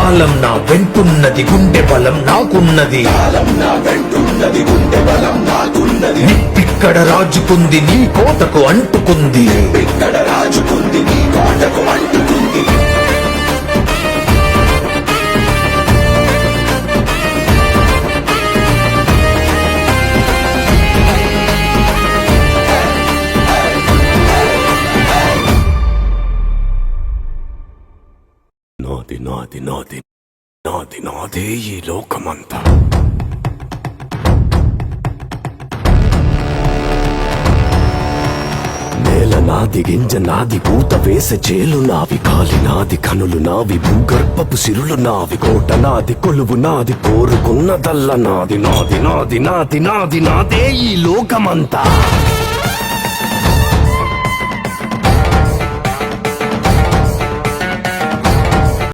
కాలం నా వెంటున్నది, గుండె బలం నాకున్నది. నిప్పిక్కడ రాజుకుంది, నీ కోటకు అంటుకుంది. నాది నాది నాది నాది నాదే ఈ లోకమంతా. నేల నాది, గింజ నాది, పూత వేసే చేలు నావి, కాలి నాది, కనులు నావి, భూగర్భపు సిరులు నావి, కోట నాది, కొలువు నాది, కోరుకున్నదల్ల నాది. నాది నాది నాది నాది నాదే ఈ లోకమంతా.